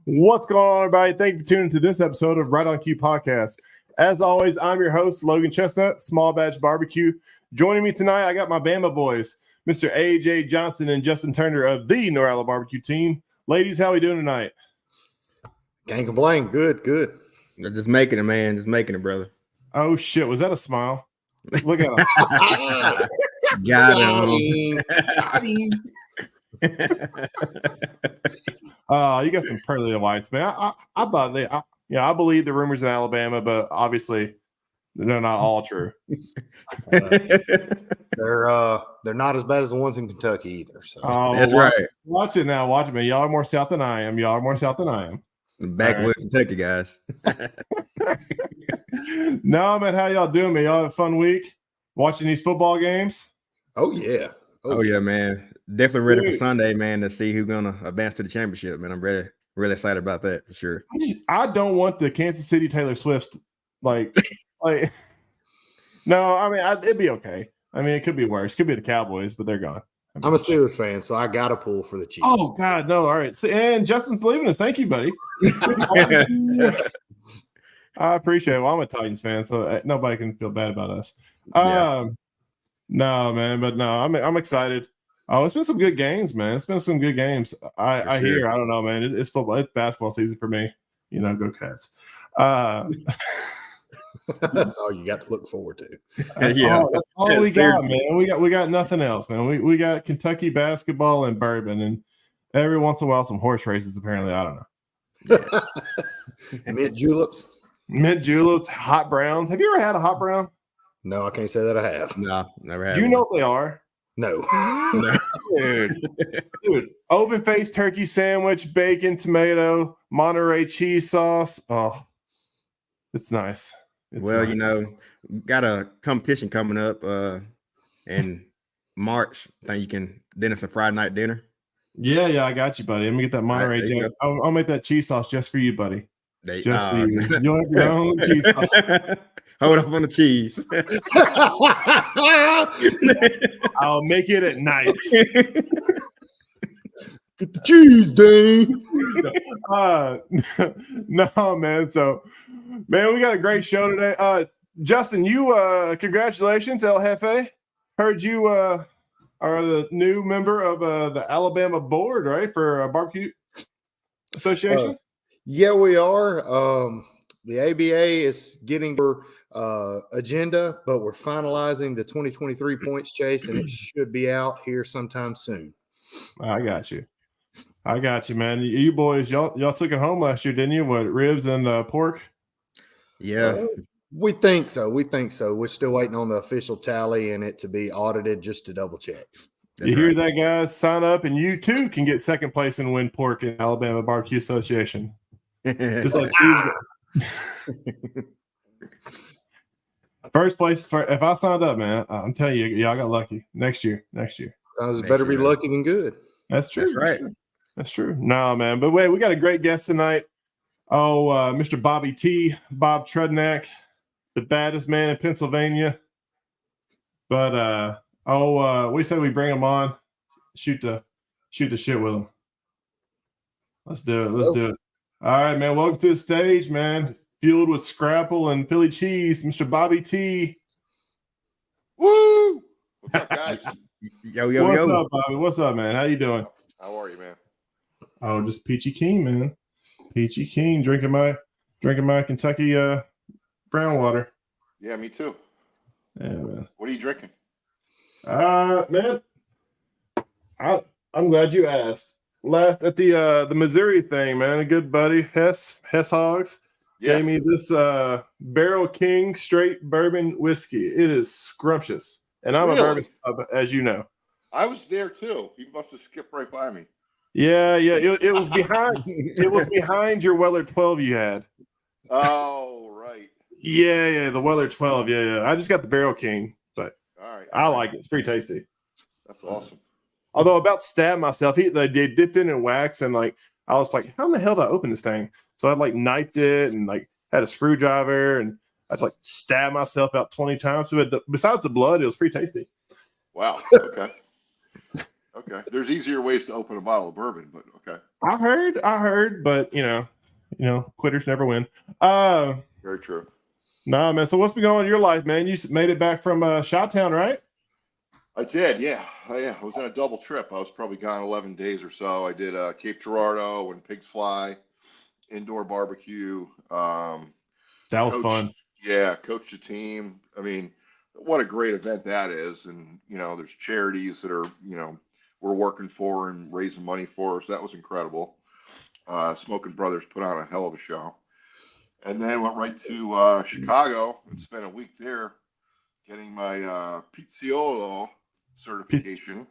What's going on, everybody? Thank you for tuning to this episode of Right on Cue Podcast. As always, I'm your host, Logan Chestnut, Small Batch Barbecue. Joining me tonight, I got my Bama boys, Mr. AJ Johnson and Justin Turner of the Norala Barbecue team. Ladies, how we doing tonight? Can't complain. Good. They're just making it, man. Just making it, brother. Oh, shit. Was that a smile? Look at him. Got him. You got some pearly whites, man. I thought I believe the rumors in Alabama, but obviously they're not all true. They're not as bad as the ones in Kentucky either. So that's right. Watch it now. Watch it, man. Y'all are more south than I am. Backwoods Kentucky guys. No, man. How y'all doing, man? Y'all have a fun week watching these football games? Oh yeah, man. Definitely ready for Sunday, man, to see who's gonna advance to the championship, man. I'm really excited about that for sure. I don't want the Kansas City Taylor Swift like. No, I mean it'd be okay. I mean, it could be worse. It could be the Cowboys, but they're gone. I'm a Steelers fan, so I got to pull for the Chiefs. Oh God, no! All right, and Justin's leaving us. Thank you, buddy. I appreciate it. Well, I'm a Titans fan, so nobody can feel bad about us. No, man, but no, I'm excited. Oh, it's been some good games, man. It's been some good games. I hear. I don't know, man. It's football. It's basketball season for me. You know, go Cats. That's all you got to look forward to. That's all we got, man. We got nothing else, man. We got Kentucky basketball and bourbon, and every once in a while some horse races. Apparently, I don't know. Mint juleps, hot browns. Have you ever had a hot brown? No, I can't say that I have. No, never had. Do you know what they are? No. Dude, open faced turkey sandwich, bacon, tomato, Monterey cheese sauce. Oh, it's nice. Nice. You know, got a competition coming up in March. I think you can dinner some Friday night dinner. Yeah, I got you, buddy. Let me get that Monterey. Right, I'll make that cheese sauce just for you, buddy. For you. You'll have your own cheese sauce. Hold up on the cheese. I'll make it at night. Get the cheese, Dane. No, man. So, man, we got a great show today. Justin, you congratulations, El Jefe. Heard you are the new member of the Alabama board, right, for Barbecue Association? Yeah, we are. The ABA is getting their agenda, but we're finalizing the 2023 points chase, and it should be out here sometime soon. I got you, man. You boys, y'all took it home last year, didn't you? What, ribs and pork? Yeah, we think so. We're still waiting on the official tally and it to be audited just to double check. You hear that, guys? Sign up, and you too can get second place and win pork in Alabama Barbecue Association. Just like these guys. First place. If I signed up, man, I'm telling you, y'all got lucky. Next year. Better be lucky than good. That's true. That's right. That's true. No, man. But wait, we got a great guest tonight. Oh, Mr. Bobby T, Bob Trudnak, the baddest man in Pennsylvania. But we said we bring him on, shoot the shit with him. Let's do it. All right, man. Welcome to the stage, man. Fueled with scrapple and Philly cheese, Mr. Bobby T. Woo! What's up, guys? Yo. What's up, Bobby? What's up, man? How you doing? How are you, man? Oh, just peachy keen, man. Peachy keen. Drinking my Kentucky brown water. Yeah, me too. Yeah, man. What are you drinking? Man, I'm glad you asked. Last at the Missouri thing, man, a good buddy, Hess Hogs, gave me this Barrel King straight bourbon whiskey. It is scrumptious. And I'm a bourbon snob, as you know. I was there too. He must have skipped right by me. Yeah. It was behind. It was behind your Weller 12 you had. Oh, right. Yeah. The Weller 12. Yeah. I just got the Barrel King, but All right. I like it. It's pretty tasty. That's awesome. Although about stabbed myself, they dipped it in wax, and like I was like, how in the hell did I open this thing? So I like knifed it and like had a screwdriver, and I just like stabbed myself about 20 times. But besides the blood, it was pretty tasty. Wow. Okay. Okay. There's easier ways to open a bottle of bourbon, but okay. I heard, but you know, quitters never win. Very true. Nah, man. So what's been going on in your life, man? You made it back from Chi-Town, right? I did, yeah. I was on a double trip. I was probably gone 11 days or so. I did Cape Girardeau and Pigs Fly, indoor barbecue. That was fun. Yeah, coached a team. I mean, what a great event that is. And, you know, there's charities that are, you know, we're working for and raising money for. So that was incredible. Smoking Brothers put on a hell of a show. And then went right to Chicago and spent a week there getting my Pizziolo certification.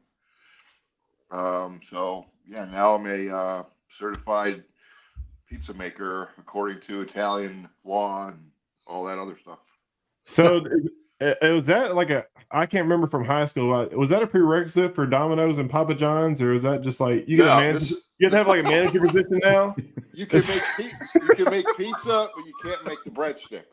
So yeah, now I'm a certified pizza maker according to Italian law and all that other stuff. So was that like I can't remember from high school. Was that a prerequisite for Domino's and Papa John's, or is that just like you get a manager? You have to have like a manager position now. You can make pizza, but you can't make the breadsticks.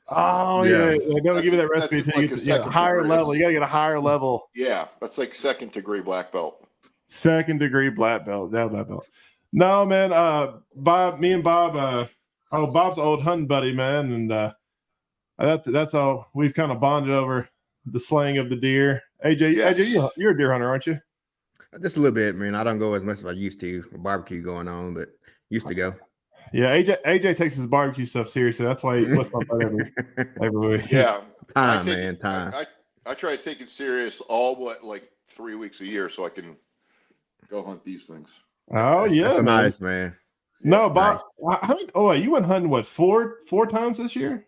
Oh yeah, they don't give you that recipe until you get a higher level. You gotta get a higher level. Yeah, that's like second degree black belt. Second degree black belt. That black belt. No, man. Bob, me and Bob. Bob's an old hunting buddy, man, and that's all. We've kind of bonded over the slaying of the deer. AJ, Yes. AJ, you're a deer hunter, aren't you? Just a little bit, man. I don't go as much as I used to. Barbecue going on, but used to go. Yeah, AJ takes his barbecue stuff seriously. That's why he puts my butt every week. Yeah, time. I try to take it serious all but like 3 weeks a year so I can go hunt these things. Oh yeah, that's man. nice, man. No, Bob. Nice. You went hunting what four times this year?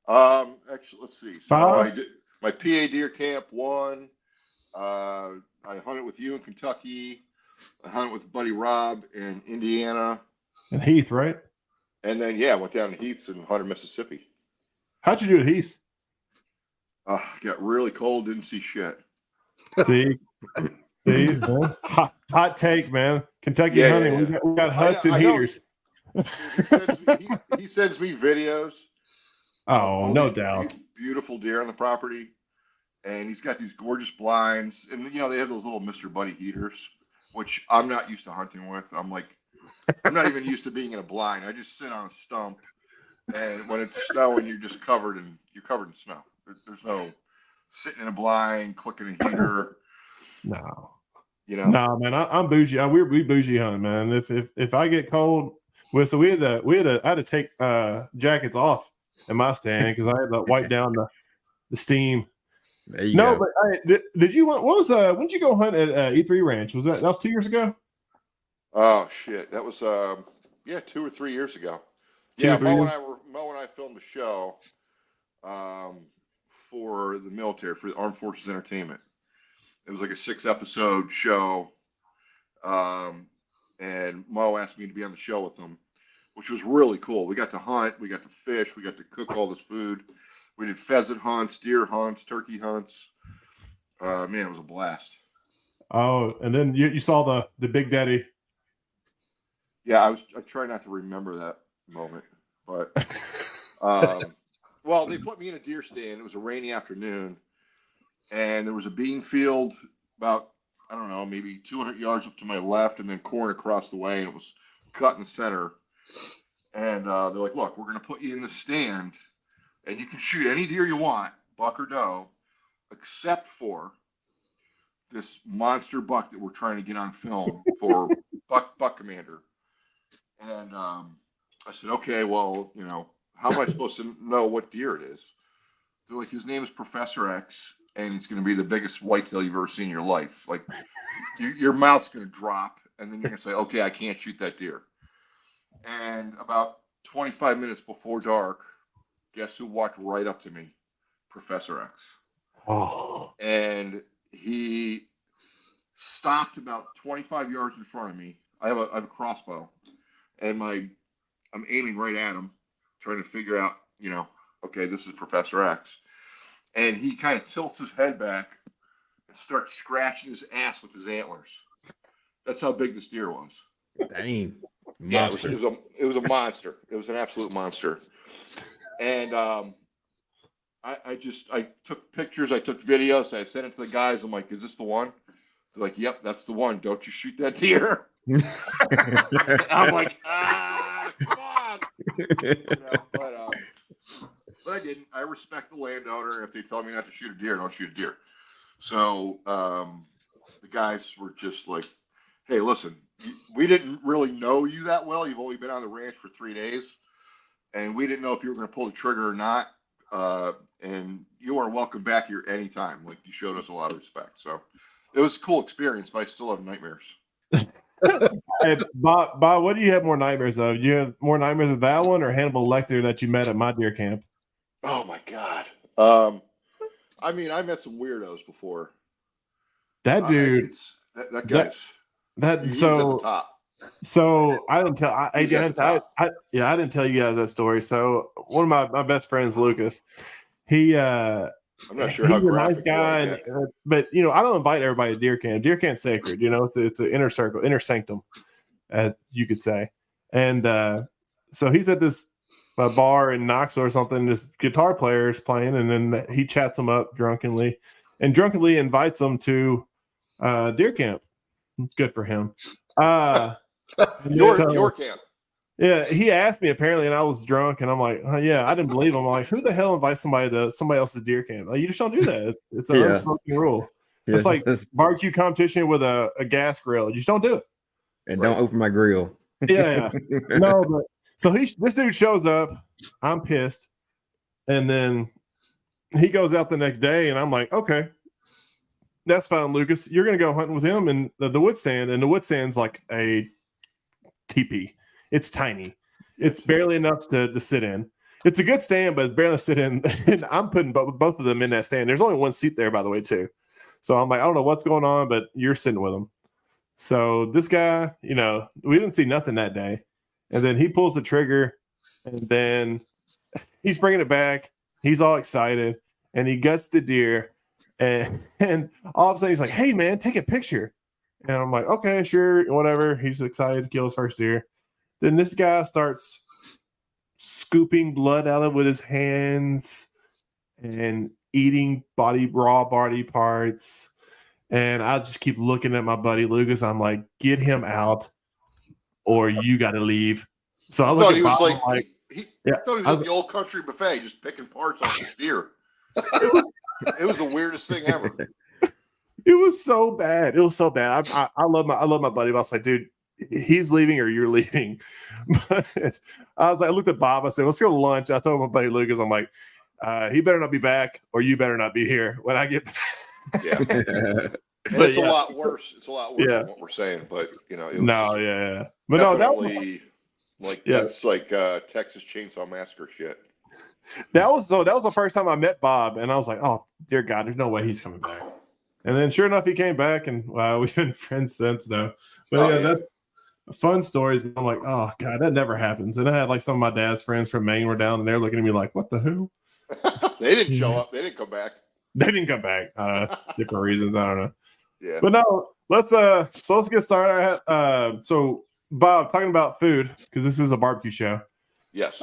Actually, let's see. So 5? I did my PA deer camp 1. I hunted with you in Kentucky. I hunted with Buddy Rob in Indiana. And Heath, right? And then, yeah, went down to Heath's in Hunter, Mississippi. How'd you do at Heath? Got really cold, didn't see shit. See, man. Hot take, man. Kentucky hunting. Yeah. We got huts and heaters. He sends me videos. Oh, no doubt. Beautiful deer on the property. And he's got these gorgeous blinds. And, you know, they have those little Mr. Buddy heaters, which I'm not used to hunting with. I'm not even used to being in a blind. I just sit on a stump. And when it's snowing, you're covered in snow. There's no sitting in a blind, clicking a heater. No. You know? No, man. I'm bougie. We bougie hunting, man. If I get cold, I had to take jackets off in my stand because I had to wipe down the steam. There you go. But did you when did you go hunt at E3 Ranch? That was 2 years ago? Oh shit, that was 2 or 3 years ago. Mo and I filmed a show for the military, for the Armed Forces Entertainment. It was like a 6-episode show, and Mo asked me to be on the show with him, which was really cool. We got to hunt, we got to fish, we got to cook all this food. We did pheasant hunts, deer hunts, turkey hunts. Man, it was a blast. Oh, and then you saw the Big Daddy. Yeah, I try not to remember that moment, but well, they put me in a deer stand. It was a rainy afternoon, and there was a bean field about, I don't know, maybe 200 yards up to my left, and then corn across the way, and it was cut in the center. And they're like, "Look, we're going to put you in the stand, and you can shoot any deer you want, buck or doe, except for this monster buck that we're trying to get on film for Buck Commander." And I said, "Okay, well, you know, how am I supposed to know what deer it is?" They're like, "His name is Professor X, and he's going to be the biggest whitetail you've ever seen in your life. Like, your mouth's going to drop, and then you're going to say, okay, I can't shoot that deer." And about 25 minutes before dark, guess who walked right up to me? Professor X. Oh. And he stopped about 25 yards in front of me. I have a crossbow, and I'm aiming right at him, trying to figure out, okay, this is Professor X. And he kind of tilts his head back and starts scratching his ass with his antlers. That's how big this deer was. Dang. Yeah, Monster. it was a monster. It was an absolute monster. And I took pictures, I took videos, I sent it to the guys. I'm like, is this the one? They're like, yep, that's the one. Don't you shoot that deer. I'm like, come on. But I didn't. I respect the landowner. If they tell me not to shoot a deer, don't shoot a deer. So the guys were just like, hey, listen, we didn't really know you that well. You've only been on the ranch for 3 days, and we didn't know if you were going to pull the trigger or not. And you are welcome back here anytime. Like, you showed us a lot of respect. So it was a cool experience, but I still have nightmares. Hey, Bob, what do you have more nightmares of? You have more nightmares of that one or Hannibal Lecter that you met at my deer camp? Oh my God. I mean, I met some weirdos before. That dude, that guy's he was at the top. So I didn't tell. I He was at the top. I didn't tell you guys that story. So one of my best friends, Lucas, he I'm not sure how he's a nice graphic guy, you want to get. but I don't invite everybody to deer camp. Deer camp's sacred. It's an inner circle, inner sanctum, as you could say. And so he's at this bar in Knoxville or something. This guitar player is playing, and then he chats him up drunkenly, and drunkenly invites him to deer camp. It's good for him. Your camp. Yeah, he asked me apparently, and I was drunk, and I'm like, yeah, I didn't believe him. I'm like, who the hell invites somebody to somebody else's deer camp? Like, you just don't do that. It's an unspoken rule. Yeah, it's like barbecue competition with a gas grill. You just don't do it. And don't open my grill. Yeah. No, but so this dude shows up. I'm pissed, and then he goes out the next day, and I'm like, okay, that's fine, Lucas. You're gonna go hunting with him in the wood stand, and the wood stand's like a teepee. It's tiny. It's barely enough to sit in. It's a good stand, but it's barely to sit in. And I'm putting both of them in that stand. There's only one seat there, by the way, too. So I'm like, I don't know what's going on, but you're sitting with him. So this guy, we didn't see nothing that day. And then he pulls the trigger, and then he's bringing it back. He's all excited, and he guts the deer. And all of a sudden, he's like, hey, man, take a picture. And I'm like, okay, sure, whatever. He's excited to kill his first deer. Then this guy starts scooping blood out of it with his hands and eating raw body parts. And I just keep looking at my buddy Lucas. I'm like, get him out, or you got to leave. So I look at Bob, I thought he was at the old country buffet just picking parts off his deer. It was the weirdest thing ever. It was so bad. It was so bad. I love my buddy. But I was like, dude, he's leaving or you're leaving. But I looked at Bob. I said, let's go to lunch. I told my buddy Lucas, I'm like, he better not be back, or you better not be here when I get back. Yeah. But it's a lot worse. It's a lot worse than what we're saying. But it was But no, that was that's like Texas Chainsaw Massacre shit. That was the first time I met Bob, and I was like, oh dear God, there's no way he's coming back. And then sure enough, he came back, and we've been friends since though. But that's fun stories. I'm like, oh God, that never happens. And I had like some of my dad's friends from Maine were down, and they're looking at me like, what the who? They didn't show up. They didn't come back. They didn't come back. Different reasons. I don't know. Yeah. But no, let's get started. So Bob, talking about food, because this is a barbecue show. Yes.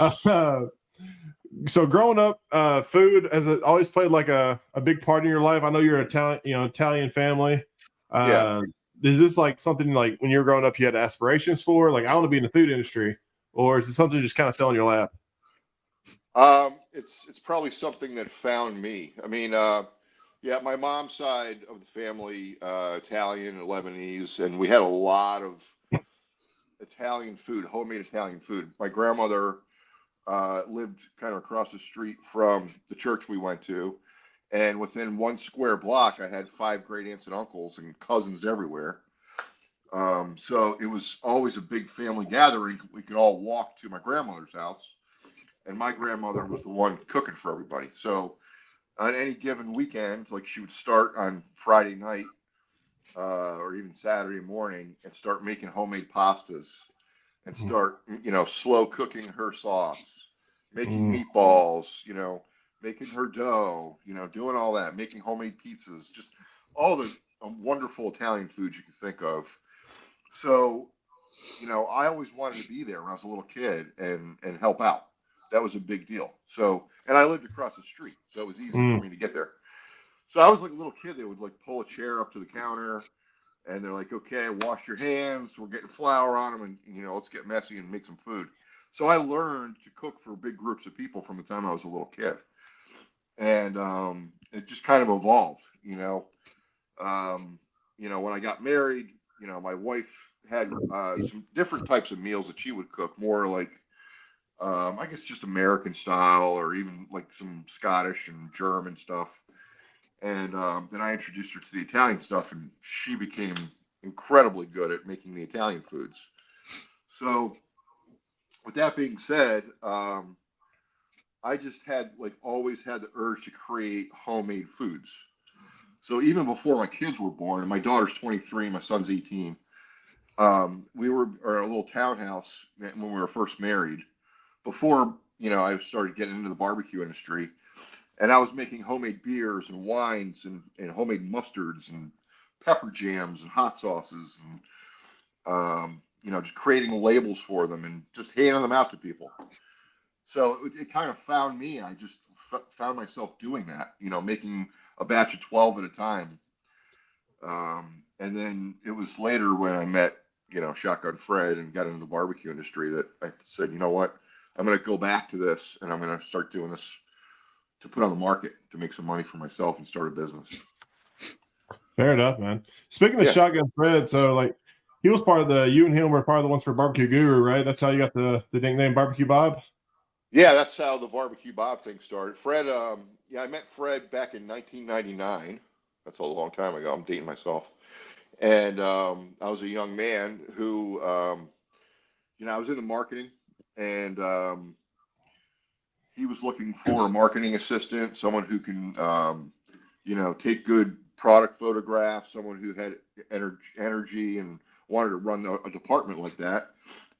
So growing up, food has it always played like a big part in your life? I know you're Italian family. Is this like something like when you were growing up you had aspirations for? Like, I want to be in the food industry, or is it something that just kind of fell in your lap? It's probably something that found me. I mean, my mom's side of the family, Italian and Lebanese, and we had a lot of Italian food, homemade Italian food. My grandmother lived kind of across the street from the church we went to, and within 1 square block, I had 5 great aunts and uncles and cousins everywhere. So it was always a big family gathering. We could all walk to my grandmother's house, and my grandmother was the one cooking for everybody. So on any given weekend, like she would start on Friday night, or even Saturday morning and start making homemade pastas and Mm. start, slow cooking her sauce, making Mm. meatballs, making her dough, doing all that, making homemade pizzas, just all the wonderful Italian foods you can think of. So, I always wanted to be there when I was a little kid and help out. That was a big deal. So, and I lived across the street, so it was easy for Mm. me to get there. So I was like a little kid. They would like pull a chair up to the counter, and they're like, "Okay, wash your hands. We're getting flour on them, and let's get messy and make some food." So I learned to cook for big groups of people from the time I was a little kid, and it just kind of evolved. When I got married, my wife had some different types of meals that she would cook, more like I guess just American style, or even like some Scottish and German stuff. And then I introduced her to the Italian stuff, and she became incredibly good at making the Italian foods. So, with that being said, I just had like always had the urge to create homemade foods. So even before my kids were born, and my daughter's 23, my son's 18, we were in a little townhouse when we were first married. Before I started getting into the barbecue industry, and I was making homemade beers and wines and homemade mustards and pepper jams and hot sauces and just creating labels for them and just handing them out to people. So it kind of found me. I just found myself doing that, making a batch of 12 at a time. And then it was later when I met, Shotgun Fred and got into the barbecue industry that I said, you know what, I'm going to go back to this and I'm going to start doing this to put on the market to make some money for myself and start a business. Fair enough, man. Speaking of Yeah. Shotgun Fred, so like he was part of you and him were part of the ones for Barbecue Guru, right? That's how you got the nickname Barbecue Bob. Yeah, that's how the Barbecue Bob thing started. Fred, I met Fred back in 1999. That's a long time ago. I'm dating myself. And I was a young man who, I was in the marketing, and he was looking for a marketing assistant, someone who can, take good product photographs, someone who had energy and wanted to run a department like that.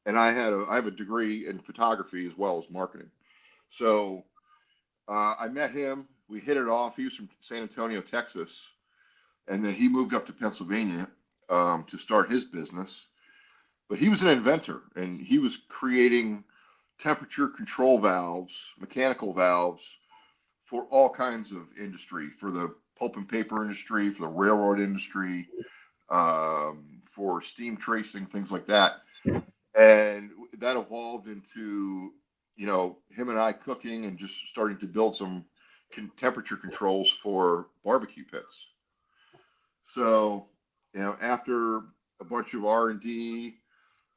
And I have a degree in photography as well as marketing. So I met him. We hit it off. He was from San Antonio, Texas, and then he moved up to Pennsylvania to start his business. But he was an inventor, and he was creating temperature control valves, mechanical valves for all kinds of industry, for the pulp and paper industry, for the railroad industry, for steam tracing, things like that. And that evolved into, him and I cooking and just starting to build some temperature controls for barbecue pits. So, after a bunch of R&D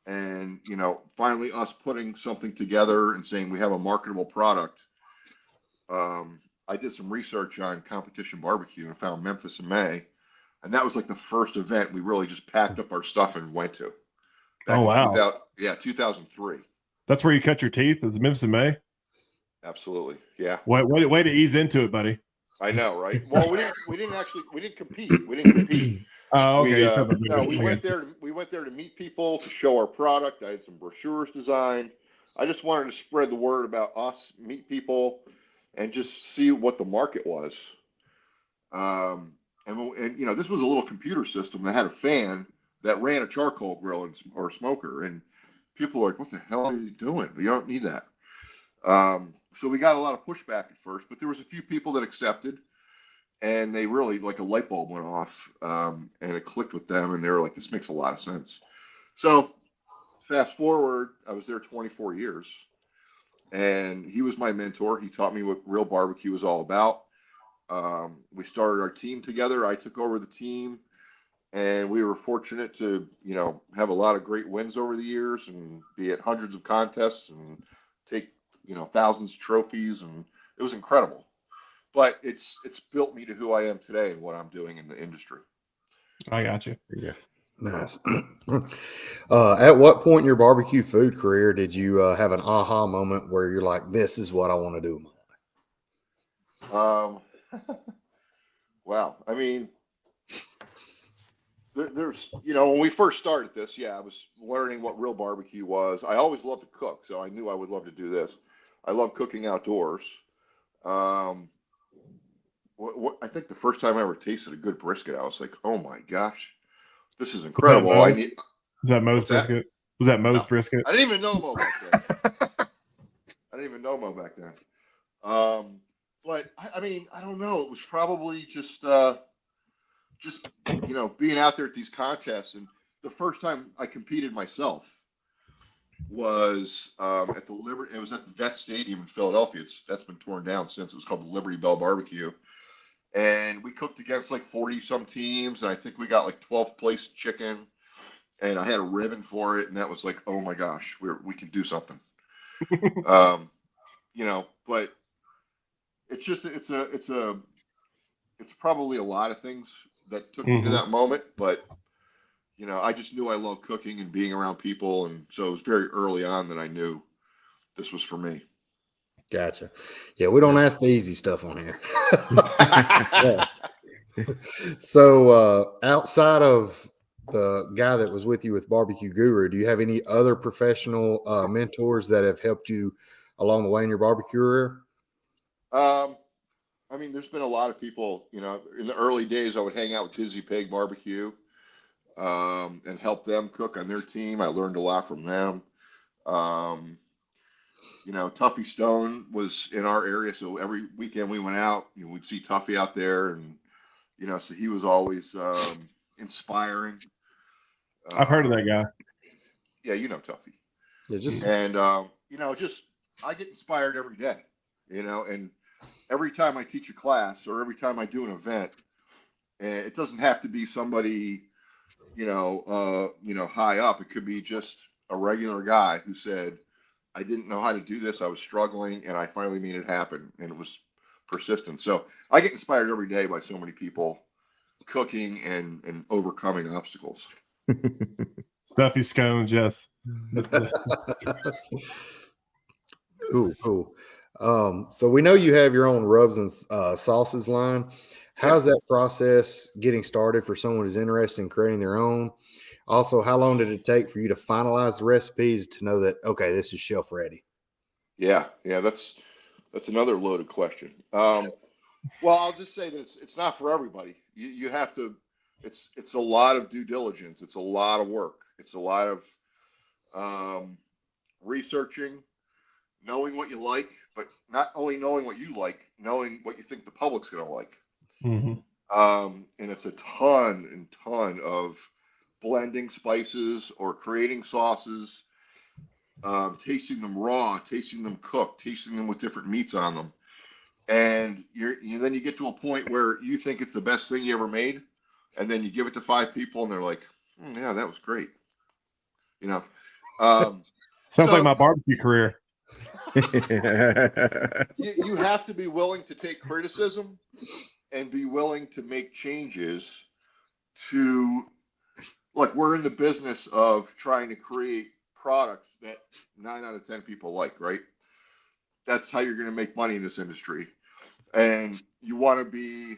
and, finally us putting something together and saying we have a marketable product, I did some research on competition barbecue and found Memphis in May. And that was like the first event we really just packed up our stuff and went to. Back Oh, wow. 2003. That's where you cut your teeth, is Memphis in May? Absolutely. Yeah. Way to ease into it, buddy. I know, right? Well, we didn't compete. We didn't compete. Oh, okay. We went there to meet people, to show our product. I had some brochures designed. I just wanted to spread the word about us, meet people, and just see what the market was. And this was a little computer system that had a fan that ran a charcoal grill or smoker, and people were like, "What the hell are you doing? We don't need that." So we got a lot of pushback at first, but there was a few people that accepted, and they really, like, a light bulb went off, and it clicked with them, and they were like, "This makes a lot of sense." So fast forward, I was there 24 years, and he was my mentor. He taught me what real barbecue was all about. We started our team together. I took over the team, and we were fortunate to, have a lot of great wins over the years and be at hundreds of contests and take, thousands of trophies, and it was incredible. But it's built me to who I am today and what I'm doing in the industry. I got you. Yeah. Nice. At what point in your barbecue food career did you have an aha moment where you're like, this is what I want to do in my life? Wow. I mean, there's, when we first started this, I was learning what real barbecue was. I always loved to cook, so I knew I would love to do this. I love cooking outdoors. Um, I think the first time I ever tasted a good brisket, I was like, oh my gosh, this is Was that incredible. Mo? Is that Mo's What's that? brisket? Was that Mo's No, brisket? I didn't even know Mo back then. I didn't even know Mo back then. But I mean, I don't know. It was probably just being out there at these contests. And the first time I competed myself was at the Liberty. It was at the Vet Stadium in Philadelphia. That's been torn down since. It was called the Liberty Bell Barbecue, and we cooked against like 40 some teams, and I think we got like 12th place chicken, and I had a ribbon for it, and that was like, oh my gosh, we can do something. But it's just it's probably a lot of things that took me to that moment, but I just knew I loved cooking and being around people, and so it was very early on that I knew this was for me. Gotcha. Yeah, we don't ask the easy stuff on here. Yeah. So outside of the guy that was with you with Barbecue Guru, do you have any other professional mentors that have helped you along the way in your barbecue career? I mean, there's been a lot of people, in the early days, I would hang out with Dizzy Pig Barbecue, and help them cook on their team. I learned a lot from them. Tuffy Stone was in our area, so every weekend we went out, we'd see Tuffy out there, and so he was always inspiring. I've heard of that guy. Yeah, Tuffy. Yeah, and just I get inspired every day, and every time I teach a class or every time I do an event, it doesn't have to be somebody, high up. It could be just a regular guy who said, I didn't know how to do this. I was struggling, and I finally made it happen. And it was persistent. So I get inspired every day by so many people cooking and overcoming obstacles. Stuffy scones, yes. Cool. So we know you have your own rubs and sauces line. How's that process getting started for someone who's interested in creating their own? Also, how long did it take for you to finalize the recipes to know that, okay, this is shelf ready? Yeah, that's another loaded question. Well, I'll just say that it's not for everybody. You have to. It's a lot of due diligence. It's a lot of work. It's a lot of researching, knowing what you like, but not only knowing what you like, knowing what you think the public's going to like. And it's a ton and ton of blending spices or creating sauces, tasting them raw, tasting them cooked, tasting them with different meats on them. And then you get to a point where you think it's the best thing you ever made, and then you give it to 5 people, and they're like, "Yeah, that was great." Sounds like my barbecue career. You have to be willing to take criticism and be willing to make changes to, like, we're in the business of trying to create products that 9 out of 10 people like, right? That's how you're going to make money in this industry. And you want to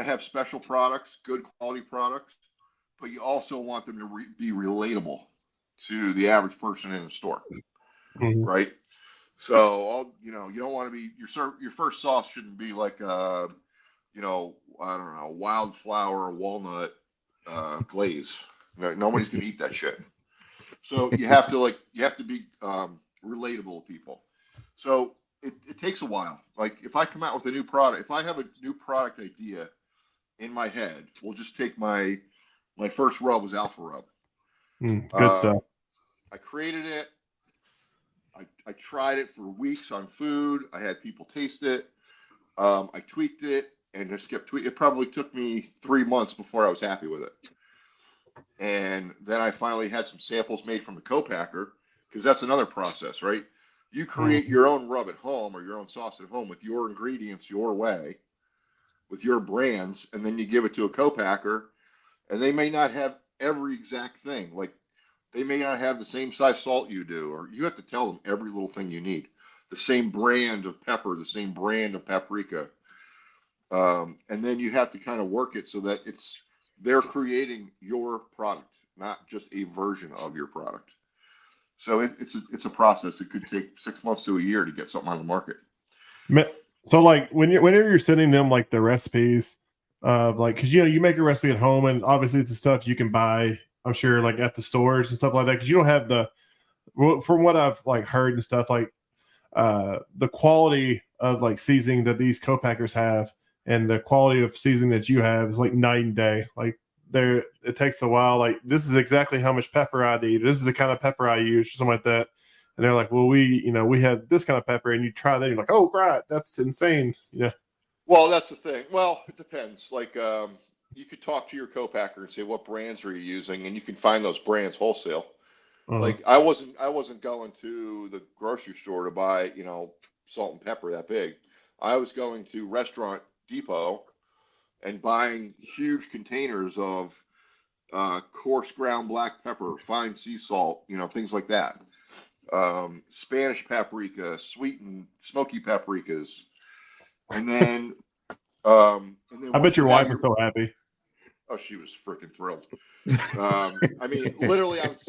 have special products, good quality products, but you also want them to be relatable to the average person in the store, right? So, you don't want to be your first sauce shouldn't be like I don't know, wildflower walnut glaze. Nobody's gonna eat that shit. So you have to be relatable to people. So it takes a while. Like if I come out with a new product, if I have a new product idea in my head, we'll just take my first rub was Alpha Rub. Good stuff. I created it. I tried it for weeks on food. I had people taste it. I tweaked it and just kept tweaking. It probably took me 3 months before I was happy with it. And then I finally had some samples made from the co-packer, because that's another process, right? You create your own rub at home or your own sauce at home with your ingredients your way, with your brands, and then you give it to a co-packer, and they may not have every exact thing. Like they may not have the same size salt you do, or you have to tell them every little thing you need. The same brand of pepper, the same brand of paprika. And then you have to kind of work it so that they're creating your product, not just a version of your product. So it's a process. It could take 6 months to a year to get something on the market. So like whenever you're sending them like the recipes of like, because you make a recipe at home, and obviously it's the stuff you can buy, I'm sure, like at the stores and stuff like that, because you don't have from what I've like heard and stuff, like the quality of like seasoning that these co-packers have and the quality of seasoning that you have is like night and day. Like it takes a while. Like, this is exactly how much pepper I need. This is the kind of pepper I use, or something like that. And they're like, well, we have this kind of pepper, and you try that, and you're like, oh, right, that's insane. Yeah. Well, that's the thing. Well, it depends. Like, you could talk to your co-packer and say, what brands are you using? And you can find those brands wholesale. Like, I wasn't going to the grocery store to buy, salt and pepper that big. I was going to Restaurant Depot and buying huge containers of coarse ground black pepper, fine sea salt, things like that. Spanish paprika, sweetened smoky paprikas, and then I bet your wife was so happy. Oh, she was freaking thrilled. I mean, literally, I would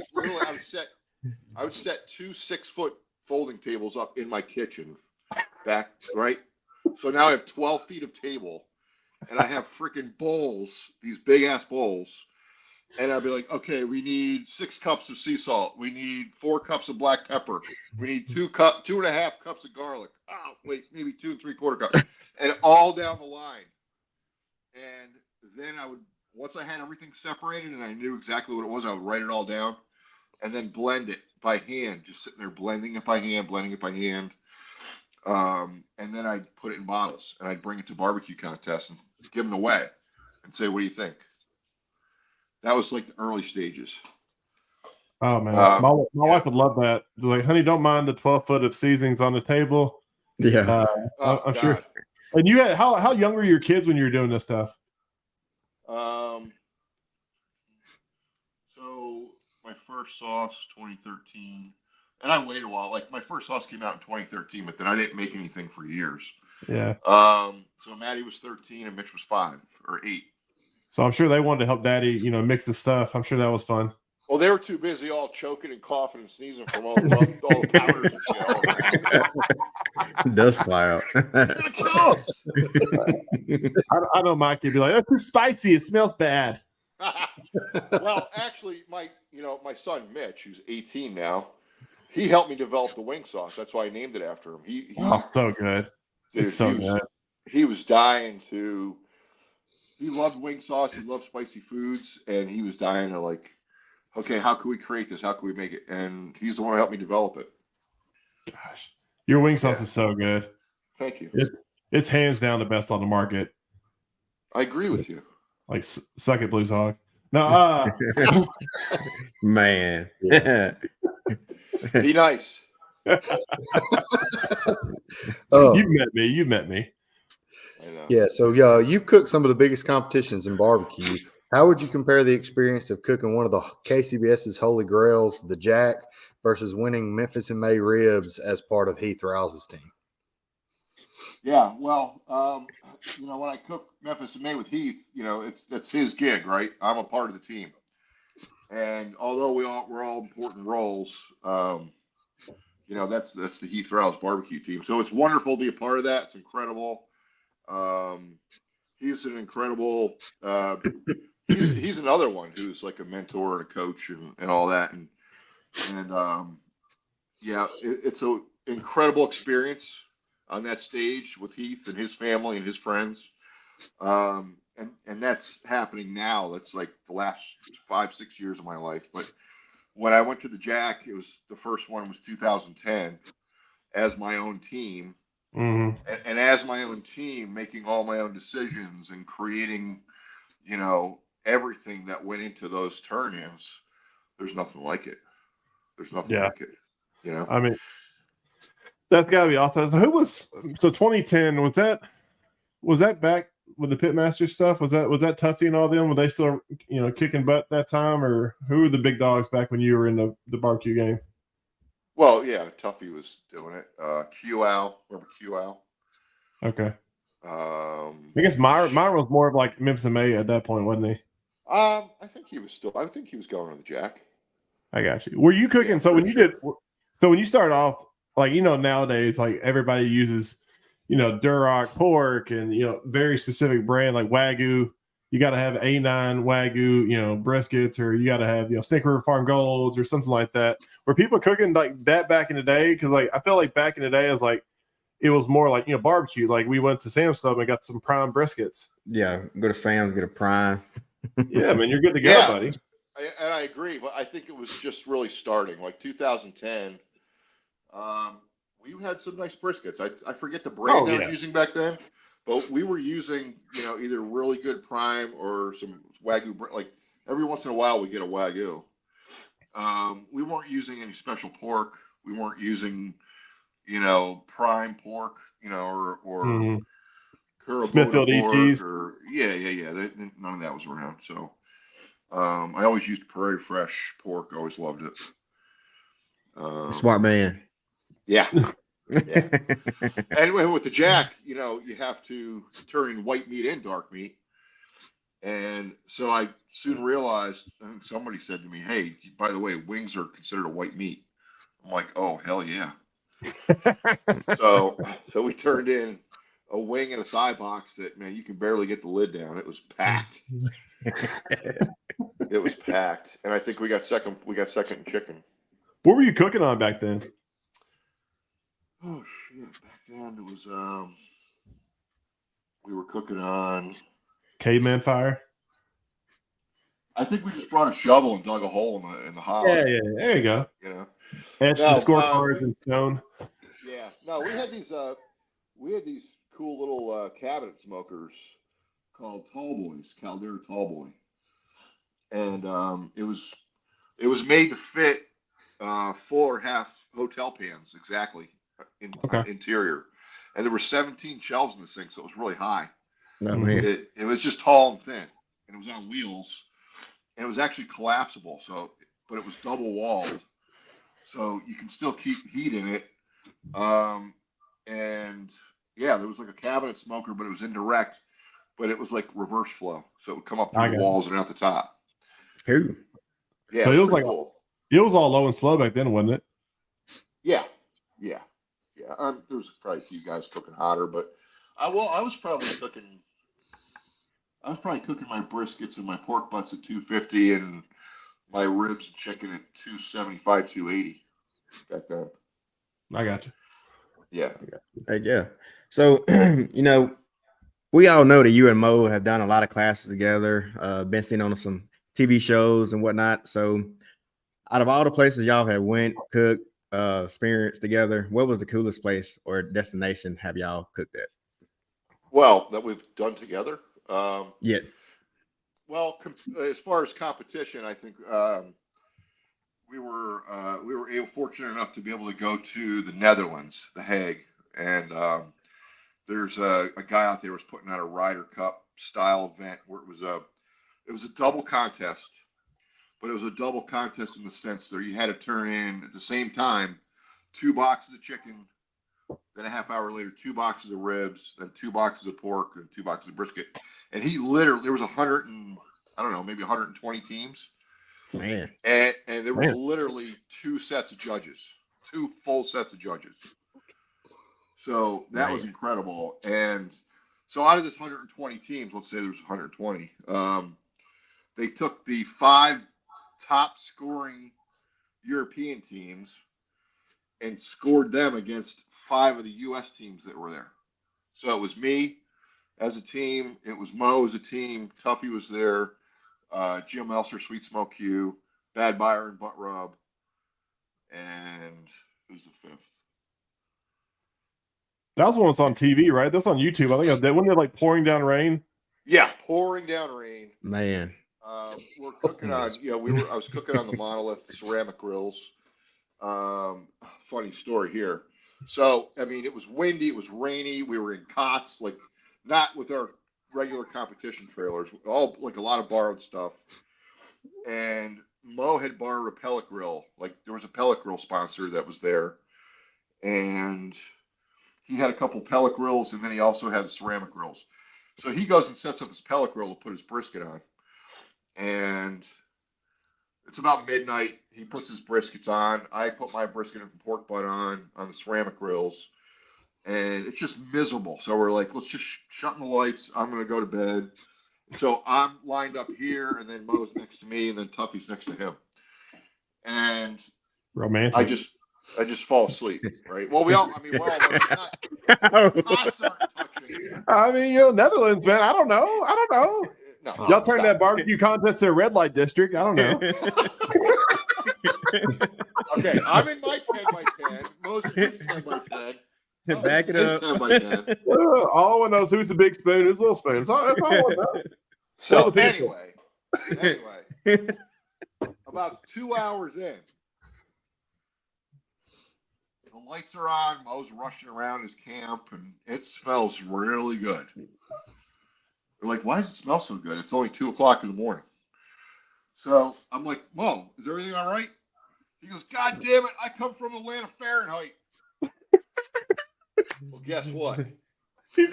set 2 6-foot folding tables up in my kitchen back, right? So now I have 12 feet of table, and I have freaking bowls, these big ass bowls. And I'd be like, okay, we need 6 cups of sea salt. We need 4 cups of black pepper. We need 2.5 cups of garlic. Oh, wait, maybe 2 3/4 cups. And all down the line. And then once I had everything separated and I knew exactly what it was, I would write it all down and then blend it by hand, just sitting there blending it by hand. And then I'd put it in bottles and I'd bring it to barbecue contests and give them away and say, what do you think? That was like the early stages. Oh man, my wife would love that. Like, honey, don't mind the 12 foot of seasonings on the table. Yeah, I'm sure. And you had how young were your kids when you were doing this stuff? So my first sauce 2013, and I waited a while. Like, my first sauce came out in 2013, but then I didn't make anything for years. Yeah. So Maddie was 13 and Mitch was 5 or 8. So I'm sure they wanted to help Daddy, mix the stuff. I'm sure that was fun. Well, they were too busy all choking and coughing and sneezing from all the powders and shit. Dust cloud. It's gonna kill us. I know my kid be like, "That's too spicy. It smells bad." Well, actually, my son Mitch, who's 18 now, he helped me develop the wing sauce. That's why I named it after him. He so good. Dude, it's so good. He was dying to. He loved wing sauce. He loved spicy foods, and he was dying to, like, okay, how can we create this? How can we make it? And he's the one who helped me develop it. Gosh, your wing sauce is so good. Thank you. It's hands down the best on the market. I agree with you. Like, suck it, Blues Hog. No, man. Be nice. You've met me. I know. Yeah, so you've cooked some of the biggest competitions in barbecue. How would you compare the experience of cooking one of the KCBS's holy grails, the Jack, versus winning Memphis and May ribs as part of Heath Rouse's team? Yeah, well, when I cook Memphis and May with Heath, that's his gig, right? I'm a part of the team, and although we're all important roles, that's the Heath Rouse barbecue team. So it's wonderful to be a part of that. It's incredible. He's an incredible. He's another one who's like a mentor and a coach and all that, and it's an incredible experience on that stage with Heath and his family and his friends, and that's happening now. That's like the last 5-6 years of my life. But when I went to the Jack, the first one was 2010 as my own team. Mm-hmm. And as my own team, making all my own decisions and creating, everything that went into those turn-ins, there's nothing like it. There's nothing like it. I mean, that's got to be awesome. So 2010 was that back with the Pitmaster stuff? Was that Tuffy and all them? Were they still kicking butt that time, or who were the big dogs back when you were in the barbecue game? Well, yeah, Tuffy was doing it. QL, remember QL? Okay. I guess Myron was more of like Memphis and May at that point, wasn't he? I think he was still. I think he was going on the jack. I got you. Were you cooking? Yeah, So when pretty you sure. did, so when you started off, like nowadays, like everybody uses, Duroc pork and very specific brand like Wagyu. You got to have A9 Wagyu, briskets, or you got to have Snake River Farm Golds or something like that. Were people cooking like that back in the day? Because like I feel like back in the day, it was more like barbecue. Like we went to Sam's Club and got some prime briskets. Yeah, go to Sam's, get a prime. Yeah, man, you're good to go, Yeah, buddy. and I agree, but I think it was just really starting, like 2010. Um, we had some nice briskets. I forget the brand Oh I was yeah. using back then, but we were using either really good prime or some Wagyu. Like every once in a while, we get a Wagyu. We weren't using any special pork. We weren't using prime pork, or Mhm. Curaboda Smithfield pork, ETs. or yeah. None of that was around. So I always used Prairie Fresh pork. I always loved it. Smart man. Yeah, yeah. And with the jack, you have to turn white meat and dark meat. And so I soon realized, I think somebody said to me, "Hey, by the way, wings are considered a white meat." I'm like, "Oh, hell yeah." So we turned in a wing and a thigh box that, man, you can barely get the lid down. It was packed. It was packed. And I think we got second in chicken. What were you cooking on back then? Oh shit. Back then it was we were cooking on, Caveman fire. I think we just brought a shovel and dug a hole in the hollow. Yeah. There you go. You know. Etched the No, scorecards in stone. yeah. No, we had these cool little cabinet smokers called Tall Boys, Caldera Tall Boy. And it was made to fit full or half hotel pans exactly Okay. interior, and there were 17 shelves in the sink, so it was really high. No Mhm. man. It was just tall and thin, and it was on wheels, and it was actually collapsible. But it was double walled, so you can still keep heat in it. Um, and yeah, there was like a cabinet smoker, but it was indirect, but it was like reverse flow, so it would come up through I the got it. walls and out the top. Who? Yeah, So it it was was pretty like cool. it was all low and slow back then, wasn't it? Yeah, yeah, yeah. There's probably a few guys cooking hotter, but I was probably cooking. I was probably cooking my briskets and my pork butts at 250, and my ribs and chicken at 275, 280 back then. I got you. Yeah. Hey, yeah. So we all know that you and Mo have done a lot of classes together, been seen on some TV shows and whatnot. So out of all the places y'all have went, cooked, experienced together, what was the coolest place or destination have y'all cooked at? Well, that we've done together. Yeah. Well, as far as competition, I think we were fortunate enough to be able to go to the Netherlands, The Hague, and there's a guy out there was putting out a Ryder Cup style event where it was a double contest, but it was a double contest in the sense that you had to turn in at the same time 2 boxes of chicken, then a half hour later 2 boxes of ribs, then 2 boxes of pork, and 2 boxes of brisket. And he literally, there was 100 and I don't know, maybe 120 teams, Man. and there was Man. literally 2 full sets of judges. So that was Man. incredible. And so out of this 120 teams, let's say there's 120, they took the 5 top scoring European teams and scored them against 5 of the U.S. teams that were there. So it was me as a team, it was Mo as a team, Tuffy was there, Jim Elser, Sweet Smoke Q, Bad Byron, Butt Rub, and who's the fifth? That was one that's on TV, right? That's on YouTube. I think that wasn't it like pouring down rain. Yeah, pouring down rain. Man. We're cooking on, I was cooking on the Monolith ceramic grills. Funny story here. So, I mean, it was windy, it was rainy. We were in cots, like not with our regular competition trailers, all like a lot of borrowed stuff. And Mo had borrowed a pellet grill. Like there was a pellet grill sponsor that was there, and he had a couple pellet grills, and then he also had ceramic grills. So he goes and sets up his pellet grill to put his brisket on. and it's about midnight. He puts his briskets on. I put my brisket and pork butt on the ceramic grills, and it's just miserable. So we're like, let's just shut the lights. I'm going to go to bed. So I'm lined up here, and then Mo's next to me, and then Tuffy's next to him. And Romantic. I just fall asleep, right? Well, we all not touching. I mean, Netherlands, man. I don't know. No, Y'all turned that barbecue contest to a red light district. I don't know. Okay, I'm in my 10 by 10. Mo's in his 10 by 10. Back it up. 10 by 10. All one knows who's the big spoon, who's the little spoon. So that's all one knows. So anyway, about 2 hours in, the lights are on. Mo's rushing around his camp, and it smells really good. We're like, why does it smell so good? It's only 2 o'clock in the morning. So I'm like, Mo, is everything all right? He goes, God damn it, I come from Atlanta Fahrenheit. Well, guess what? He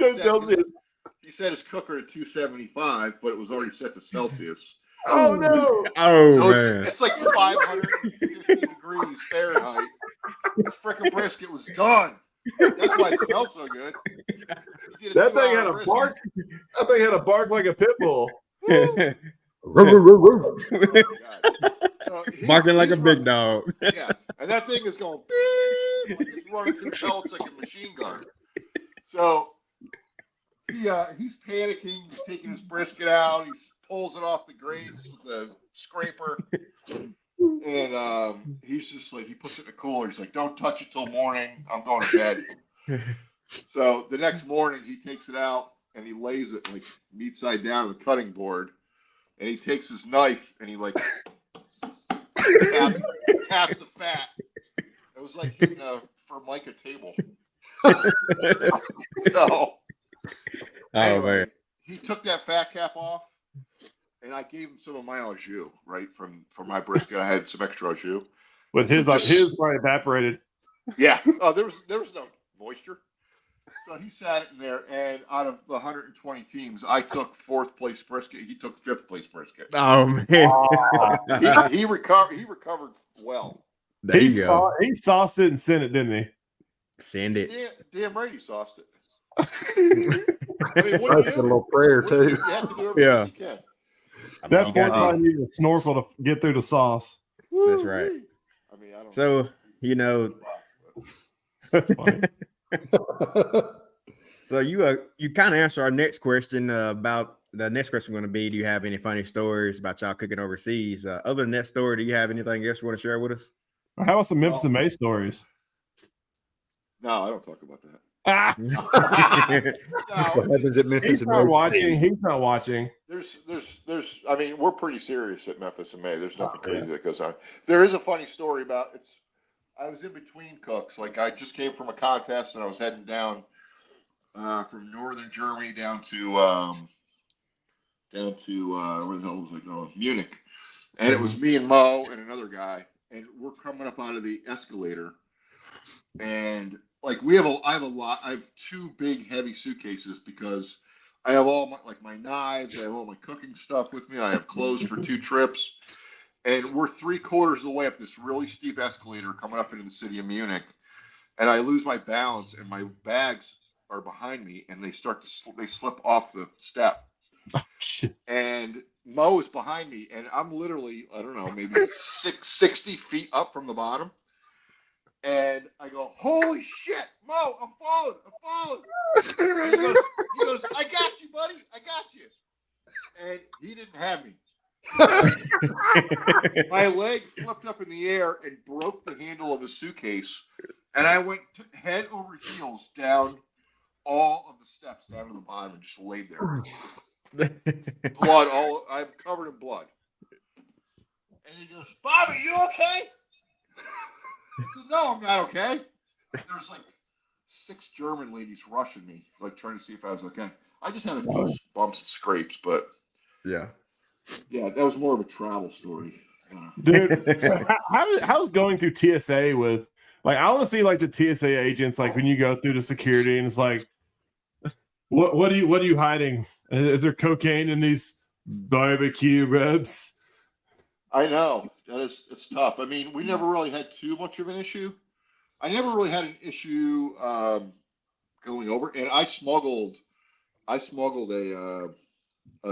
said his cooker at 275, but it was already set to Celsius. Oh no! Oh So man, it's like 550 degrees Fahrenheit. This freaking brisket was done. That's why it smells so good. That thing had a bark. That thing had a bark like a pit bull. Barking like a big dog. Yeah, and that thing is going beep, like it's running through pellets like a machine gun. So he's panicking. He's taking his brisket out. He pulls it off the grates with the scraper, and he's just like, he puts it in the cooler. He's like, "Don't touch it till morning. I'm going to bed." So the next morning, he takes it out and he lays it like meat side down on the cutting board, and he takes his knife and he like taps the fat. It was like hitting a Formica table. So anyway, he took that fat cap off, and I gave him some of my au jus, right, from my brisket. I had some extra au jus. But his probably evaporated. Yeah. Oh, there was no moisture. So he sat it in there, and out of the 120 teams, I took 4th place brisket. He took 5th place brisket. Oh man, he recovered well. There you go. He sauced it and sent it, didn't he? Send it. Damn right he sauced it. I mean, what That's a little prayer too. You have to do everything you can. That pork probably needed a snorkel to get through the sauce. That's right. I mean, I don't. So that's funny. So you kind of answer our next question about the next question going to be, do you have any funny stories about y'all cooking overseas? Other than that story, do you have anything else you want to share with us? How about some Memphis and May stories? No, I don't talk about that. What happens at Memphis He's and not May? watching. He's not watching. There's. I mean, we're pretty serious at Memphis and May. There's nothing crazy that goes on. There is a funny story about it's. I was in between cooks. Like I just came from a contest and I was heading down from northern Germany down to where the hell was I going? Munich. And it was me and Mo and another guy, and we're coming up out of the escalator, and like I have 2 big heavy suitcases because I have all my knives, I have all my cooking stuff with me, I have clothes for 2 trips, and we're 3/4 of the way up this really steep escalator coming up into the city of Munich, and I lose my balance and my bags are behind me and they slip off the step. Oh, shit. And Mo is behind me, and I'm literally, I don't know, maybe 60 feet up from the bottom. And I go, holy shit, Mo, I'm falling. And he goes, I got you, buddy. I got you. And he didn't have me. My leg flipped up in the air and broke the handle of his suitcase. And I went head over heels down all of the steps down to the bottom and just laid there. Blood, I'm covered in blood. And he goes, Bobby, you okay? I said, no, I'm not okay. There's like 6 German ladies rushing me, like trying to see if I was okay. I just had a few bumps and scrapes, but yeah, that was more of a travel story. Dude, how's going through TSA with, like, I want to see like the TSA agents, like when you go through the security and it's like, what are you hiding? Is there cocaine in these Barbecue rubs. I know it's tough. I mean, we never really had too much of an issue. I never really had an issue going over, and I smuggled a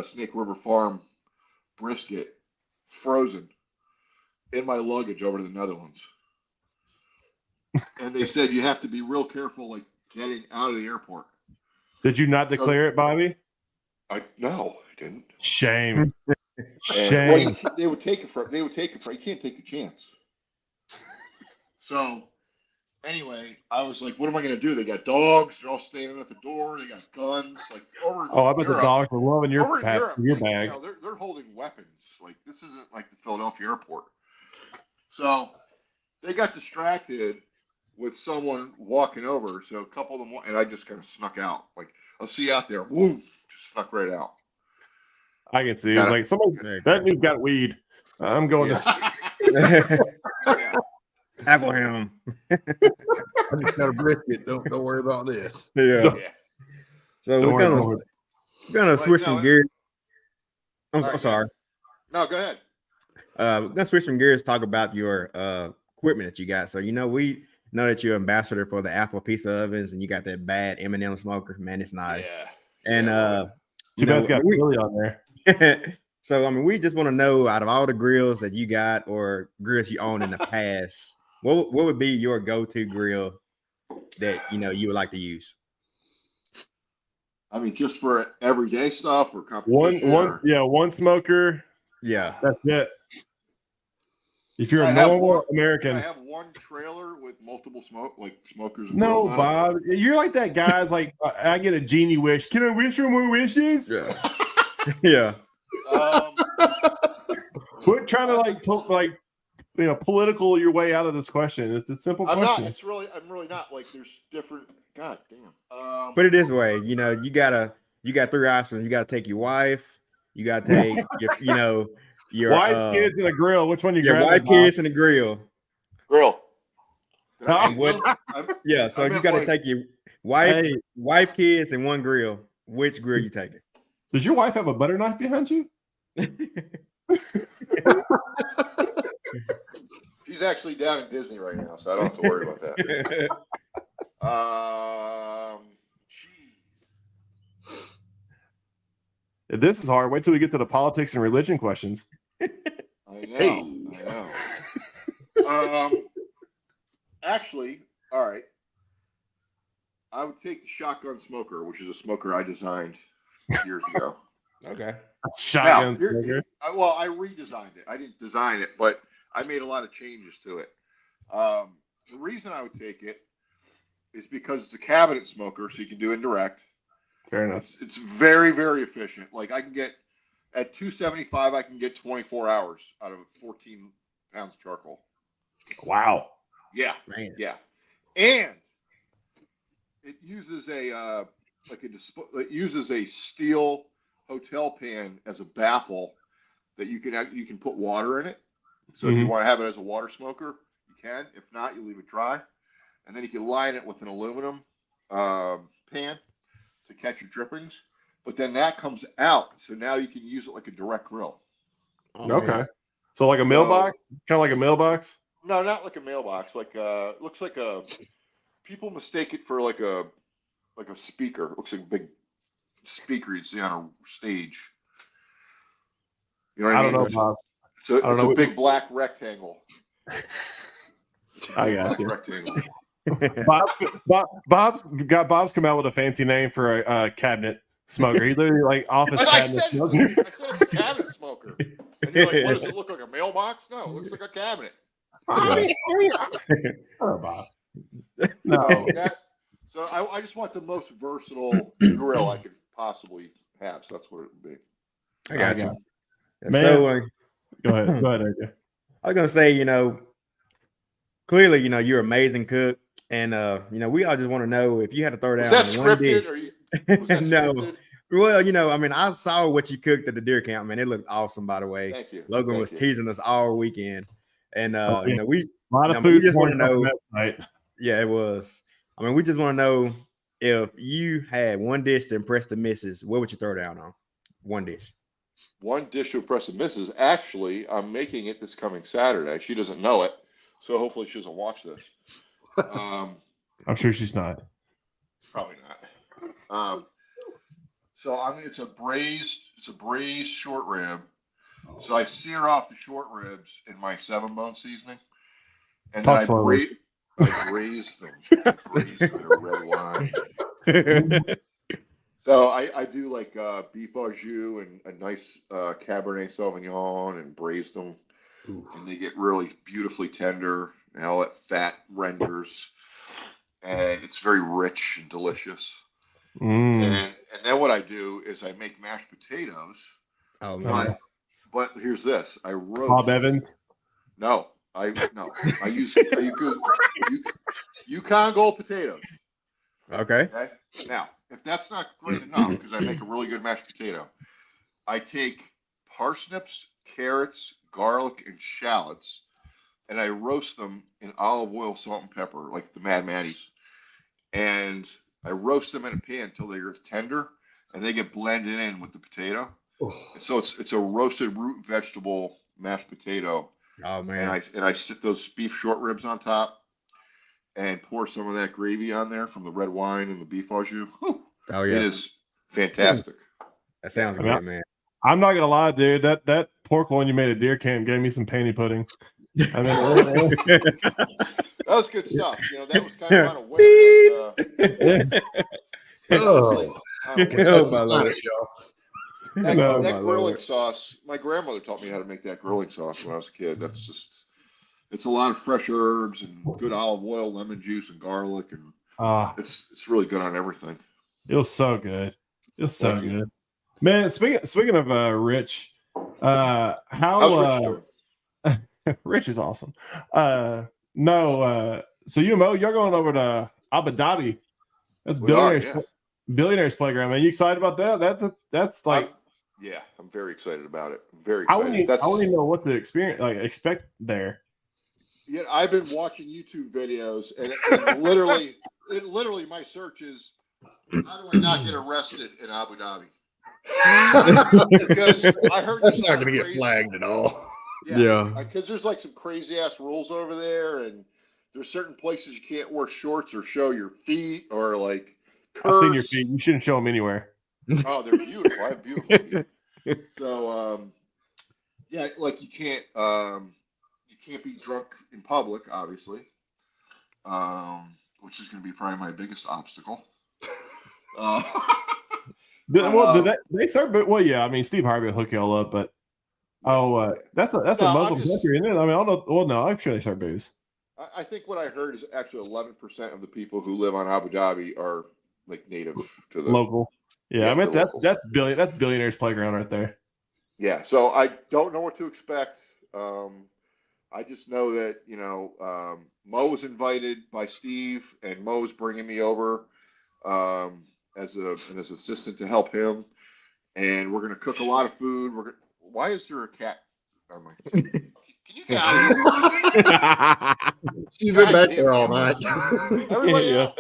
Snake River Farm brisket frozen in my luggage over to the Netherlands. And they said you have to be real careful, like getting out of the airport. Did you not declare it, Bobby? No, I didn't. Shame. And, well, Shame. they would take it for. You can't take a chance. So anyway, I was like, what am I going to do? They got dogs. They're all standing at the door. They got guns. Like over. Oh, I bet the dogs are loving your over in Europe, bag. You know, they're holding weapons. Like this isn't like the Philadelphia airport. So they got distracted with someone walking over. So a couple of them, and I just kind of snuck out. Like, I'll see you out there. Woo! Just snuck right out. I can see. It's like somebody that dude got weed. I'm going this. Tackle him. I just got a brisket. Don't worry about this. Yeah. So we're gonna switch some gears. I'm sorry. No, go ahead. We're gonna switch some gears. Talk about your equipment that you got. So we know that you're ambassador for the Apple pizza ovens, and you got that bad M&M smoker. Man, it's nice. Yeah. And too bad it's got Billy on there. So I mean, we just want to know, out of all the grills that you got or grills you own in the past, what would be your go-to grill that you would like to use? I mean, just for everyday stuff or competition. One smoker. Yeah, that's it. If you're a normal American, I have one trailer with multiple smokers. No, Bob, you're like that guy. It's like I get a genie wish. Can I wish for more wishes? Yeah. Yeah. Quit trying to political your way out of this question. It's a simple question. I'm really not. Like, there's different. God damn. Put it this way, you got three options. You got to take your wife. You got to take your wife, kids, and a grill. Which one you grabbing? Your wife, kids, and a grill. Grill. So you got to take your wife, kids, and one grill. Which grill you taking? Does your wife have a butter knife behind you? She's actually down in Disney right now, so I don't have to worry about that. If this is hard, wait till we get to the politics and religion questions. I know. Actually, all right. I would take the shotgun smoker, which is a smoker I designed years ago. Okay. Shotgun smoker. I redesigned it. I didn't design it, but I made a lot of changes to it. The reason I would take it is because it's a cabinet smoker, so you can do indirect. Fair enough. It's very, very efficient. Like, I can get at 275, I can get 24 hours out of 14 pounds of charcoal. Wow. Yeah. Man. Yeah. And it uses a steel hotel pan as a baffle that you can put water in it. So if you want to have it as a water smoker, you can. If not, you leave it dry, and then you can line it with an aluminum pan to catch your drippings. But then that comes out, so now you can use it like a direct grill. Okay. So like a mailbox, kind of like a mailbox. No, not like a mailbox. Like looks like a. People mistake it for like a speaker. It looks like a big speaker you'd see on a stage. You know what I mean? I don't know, Bob. It's a big black rectangle. I got you. Rectangle. Bob's come out with a fancy name for a cabinet smoker. He literally like office cabinet smoker. I said it's a cabinet smoker. And you're like, what does it look like? A mailbox? No, it looks like a cabinet. Oh, Bob. No. So I just want the most versatile grill I could possibly have. So that's what it would be. I got you. Man. So Go ahead, AJ. I was gonna say, clearly, you're an amazing cook, and we all just want to know if you had to throw down one dish. No. Scripted? Well, I saw what you cooked at the deer camp, man. It looked awesome, by the way. Thank you. Logan was teasing us all weekend, and we a lot of food. We just want to know. Right? Yeah, it was. I mean, we just want to know if you had one dish to impress the missus, what would you throw down on? One dish. one dish to impress the missus. Actually, I'm making it this coming Saturday. She doesn't know it, so hopefully she doesn't watch this. I'm sure she's not. Probably not. So it's a braised short rib. So I sear off the short ribs in my 7-bone seasoning, and Talk then slowly. I braise them. I braise them in a red wine. So I do like beef au jus and a nice Cabernet Sauvignon and braise them, and they get really beautifully tender, and all that fat renders, and it's very rich and delicious. And then what I do is I make mashed potatoes. Oh man. But here's this: I roast. Bob Evans. No, I use Yukon Gold potatoes. Okay. Okay. Now, if that's not great enough, because I make a really good mashed potato, I take parsnips, carrots, garlic, and shallots, and I roast them in olive oil, salt, and pepper, like the Mad Maddies. And I roast them in a pan until they're tender, and they get blended in with the potato. And so it's a roasted root vegetable mashed potato. Oh man. And I sit those beef short ribs on top, and pour some of that gravy on there from the red wine and the beef au jus. Whew, Oh yeah. it is fantastic. That sounds great, man. I'm not gonna lie, dude. That pork one you made at deer camp gave me some panty pudding. I mean, That was good stuff. You know, that was kind of on a whim. That grilling sauce. My grandmother taught me how to make that grilling sauce when I was a kid. It's a lot of fresh herbs and good olive oil, lemon juice, and garlic, and it's really good on everything. It was so good. It was so good, man. Speaking of Rich, how's Rich doing? Rich is awesome. So you and Mo, you're going over to Abu Dhabi. That's billionaires playground, man. You excited about that? That's like, I'm very excited about it. I'm very excited. I wouldn't even know what to expect there. Yeah, I've been watching YouTube videos, and literally, my search is, how do I not get arrested in Abu Dhabi? Because I heard that's not going to get flagged at all. Yeah, because there's like some crazy ass rules over there, and there's certain places you can't wear shorts or show your feet or like. I've seen your feet. You shouldn't show them anywhere. Oh, they're beautiful. I have beautiful feet. So, like you can't be drunk in public, obviously, which is going to be probably my biggest obstacle. They serve, but well, yeah. I mean, Steve Harvey will hook you all up, but that's a Muslim country, isn't it? I mean, I don't know. Well, no, I'm sure they serve booze. I think what I heard is actually 11% of the people who live on Abu Dhabi are like native to the local. Yeah, I mean that's billionaires playground right there. Yeah, so I don't know what to expect. I just know that Mo was invited by Steve, and Mo's bringing me over as an assistant to help him, and we're gonna cook a lot of food. Why is there a cat? Oh my! Can you get out of here? She's been back there all night. Everybody,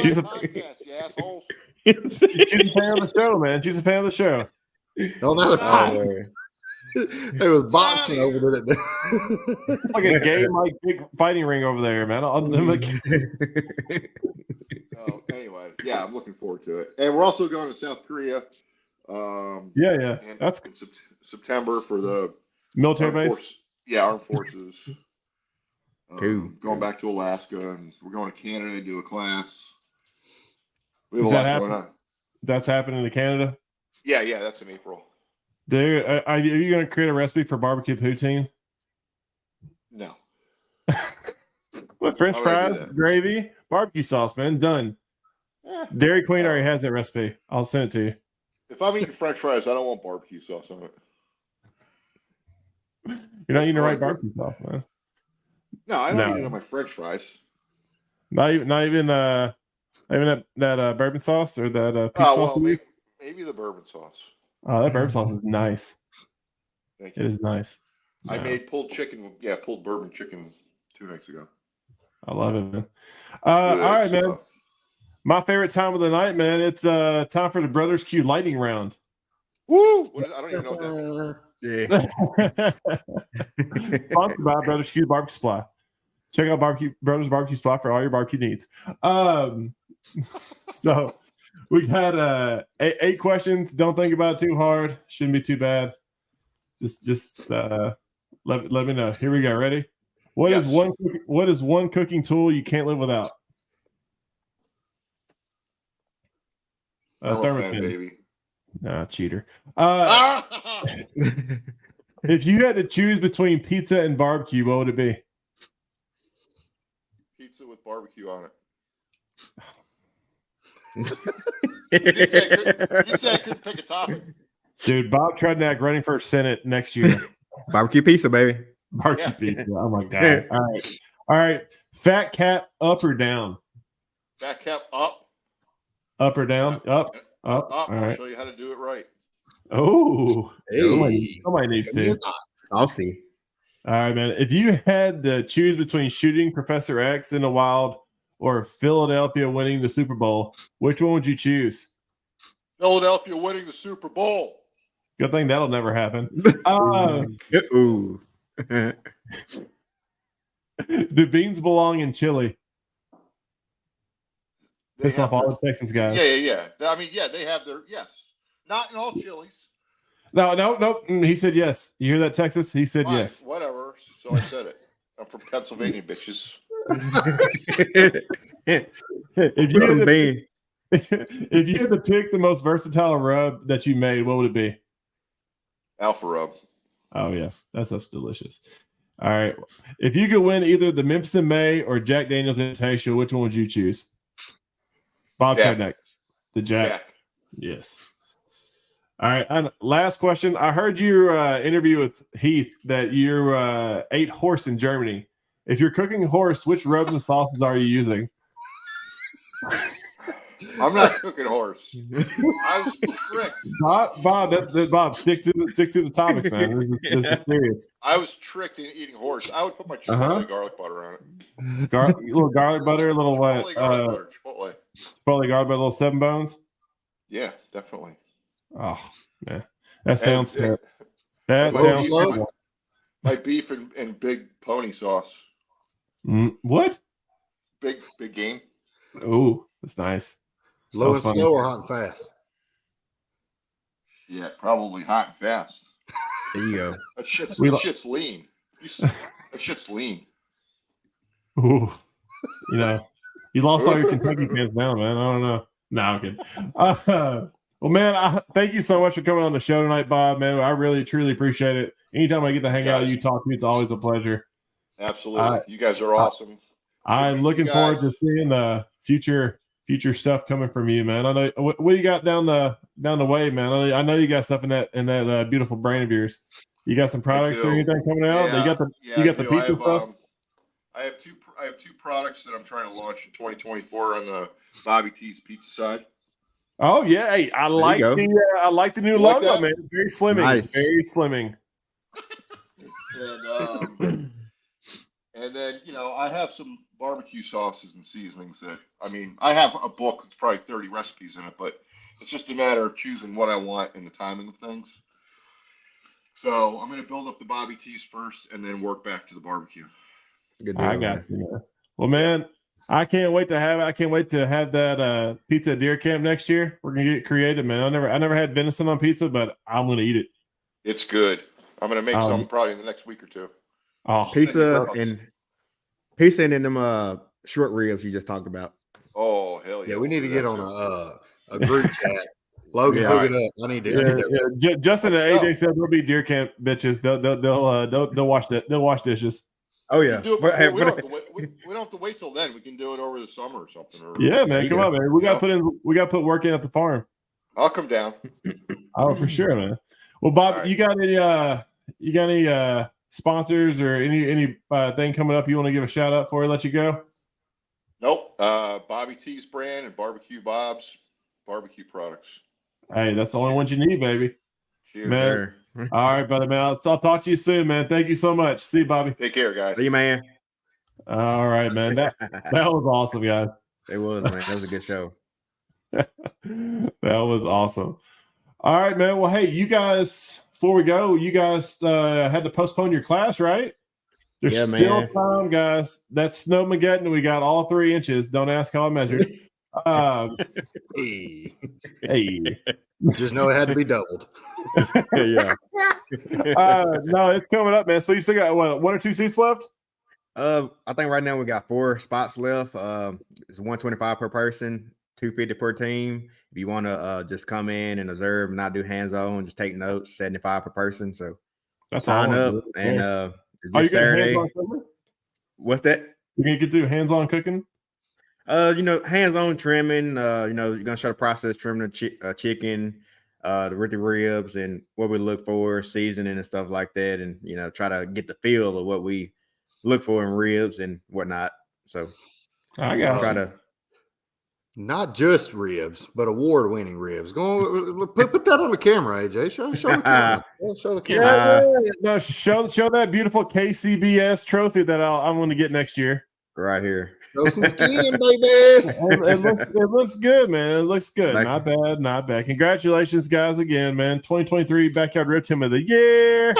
she's a podcast, you assholes. She's a fan of the show, man. She's a fan of the show. Oh, now they're there was boxing over there. It's like a game, like big fighting ring over there, man. So anyway, yeah, I'm looking forward to it, and we're also going to South Korea. That's in September for the military base. Armed forces. Cool. Going back to Alaska, and we're going to Canada to do a class. We have a lot going on. That's happening to Canada? Yeah, that's in April. Dude, are you going to create a recipe for barbecue poutine? No. What, French fries, gravy, barbecue sauce, man, done. Dairy Queen already has that recipe. I'll send it to you. If I'm eating French fries, I don't want barbecue sauce on it. You're not eating the right barbecue sauce, man. No, I don't eat it on my French fries. Not even that bourbon sauce or that peach sauce. Maybe the bourbon sauce. Oh, that bourbon sauce is nice. Thank you. It is nice. I made pulled bourbon chicken 2 nights ago. I love it, man. All right, stuff. Man. My favorite time of the night, man. It's time for the Brothers Q lightning round. Woo! What is, I don't even know what that means. Yeah. Sponsored by Brothers Q Barbecue Supply. Check out Brothers Barbecue Supply for all your barbecue needs. So we got 8 questions. Don't think about it too hard. Shouldn't be too bad. Just let me know. Here we go. Ready? What is Yes. one cooking tool you can't live without? Thermofan, Thermofan. baby. Nah, cheater. Ah! If you had to choose between pizza and barbecue, what would it be? Pizza with barbecue on it. You You did say I couldn't pick a topic. Dude, Bob Trudnak running for Senate next year. Barbecue pizza, baby. Barbecue Yeah. pizza. Oh my god. All right. Fat cap up or down? Fat cap up. Up or down? Up. Up. All I'll right. show you how to do it right. Oh, Hey. somebody needs to. I'll see. All right, man. If you had to choose between shooting Professor X in the wild or Philadelphia winning the Super Bowl, which one would you choose? Philadelphia winning the Super Bowl. Good thing that'll never happen. Ooh. Do beans belong in chili? They Piss off have all their- the Texas guys. Yeah. I mean, yeah, they have their Not in all chilies. No. He said yes. You hear that, Texas? He said Fine, yes. whatever. So I said it. I'm from Pennsylvania, bitches. If you had to pick the most versatile rub that you made, what would it be? Alpha Rub. Oh yeah, that stuff's delicious. All right, if you could win either the Memphis in May or Jack Daniel's Invitational, which one would you choose? Bob Jack. Trudnak, the Jack. Yes. All right. And last question. I heard your interview with Heath that you ate horse in Germany. If you're cooking horse, which rubs and sauces are you using? I'm not cooking horse. I was tricked. Bob, stick to the topics, man. This is serious. I was tricked in eating horse. I would put my Chipotle garlic butter on it. A little garlic butter, a little what? Chipotle garlic butter. Chipotle. Chipotle garlic butter, a little 7 bones. Yeah, definitely. Oh man, that sounds And, that my sounds beef- terrible. My beef and big pony sauce. What? Big game. Oh, that's nice. Low That and was funny. slow or hot and fast? Yeah, probably hot and fast. There you go. That shit's lean. That shit's lean. Ooh, you lost all your Kentucky fans now, man. I don't know. No, I'm kidding. Well, man, thank you so much for coming on the show tonight, Bob. Man, I really, truly appreciate it. Anytime I get to hang out with you, talk to you, it's always a pleasure. Absolutely. You guys are awesome. I'm looking forward to seeing the future stuff coming from you, man. I know what do you got down the way, man. I know you got stuff in that beautiful brain of yours. You got some products or anything coming out? Yeah, you got the pizza stuff. I have two products that I'm trying to launch in 2024 on the Bobby T's pizza side. Oh yeah, hey, I like the new logo, that? man. Very slimming, Nice. very slimming. And then I have some barbecue sauces and seasonings that I have a book that's probably 30 recipes in it, but it's just a matter of choosing what I want and the timing of things. So I'm going to build up the Bobby T's first and then work back to the barbecue. Good deal, I got you, man. Well, man, I can't wait to have that pizza at deer camp next year. We're gonna get creative, man. I never had venison on pizza, but I'm gonna eat it. It's good. I'm going to make some probably in the next week or two. Oh, pizza and then them short ribs you just talked about. Oh hell yeah! Yeah, we need to get on a group chat. Logan, hook it up. I need to. Justin and AJ said there'll be deer camp bitches. They'll wash dishes. Oh yeah. We don't have to wait till then. We can do it over the summer or something. Yeah, man. Come on, man. We got to put work in at the farm. I'll come down. Oh, for sure, man. Well, Bob, right. you got any sponsors or any thing coming up you want to give a shout out for? Let you go. Nope. Bobby T's brand and Barbecue Bob's barbecue products. Hey, that's the only ones you need, baby. Cheers, man. All right, buddy, man. I'll talk to you soon, man. Thank you so much. See you, Bobby. Take care, guys. See you, man. All right, man. That was awesome, guys. It was, man. That was a good show. That was awesome. All right, man. Well, hey, you guys, before we go, you guys had to postpone your class, right? There's Yeah, still man. time, guys. That's Snowmageddon. We got all 3 inches. Don't ask how I measured. Hey. Hey. Just know it had to be doubled. Yeah. No, it's coming up, man. So you still got what, 1 or 2 seats left? I think right now we got 4 spots left. It's $125 per person, $250 per team. If you want to just come in and observe and not do hands-on, just take notes, $75 per person. So That's all I sign wanna up do. and Are you this gonna Saturday. hands-on cooking? What's that? You gonna get to do hands-on cooking? Hands-on trimming. You're gonna show the process trimming the chicken, the ribs, and what we look for, seasoning and stuff like that, and try to get the feel of what we look for in ribs and whatnot. So I got try you. to. Not just ribs, but award-winning ribs. Go put that on the camera, AJ. Show the camera. Show the camera. No, show that beautiful KCBS trophy that I'm going to get next year. Right here. Show some skin, baby. It looks good, man. It looks good. Thank Not bad, not bad. Congratulations, guys, again, man. 2023 Backyard Rib Team of the Year.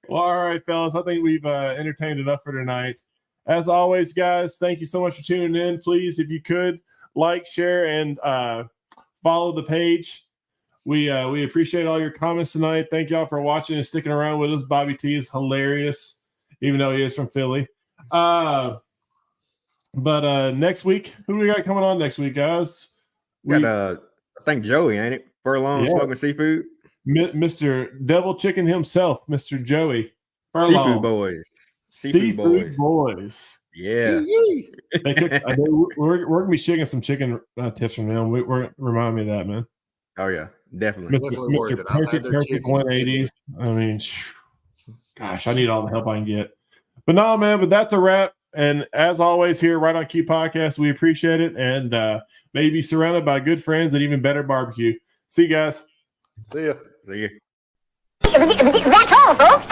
Well, all right, fellas. I think we've entertained enough for tonight. As always, guys, thank you so much for tuning in. Please, if you could, like, share, and follow the page. We appreciate all your comments tonight. Thank y'all for watching and sticking around with us. Bobby T is hilarious, even though he is from Philly. But next week, who do we got coming on next week, guys? Got I think Joey, ain't it? Furlong Smoking Seafood. Mr. Devil Chicken himself, Mr. Joey Furlong. Seafood Boys. Seafood boys. Yeah. We're gonna be shaking some chicken tips from them. Remind me of that, man. Oh yeah, definitely. Mr. Perfect 180s. I mean, gosh, I need all the help I can get. But no, man. But that's a wrap. And as always, here right on Q Podcast, we appreciate it, and may be surrounded by good friends and even better barbecue. See you guys. See ya. See you. That's all, folks.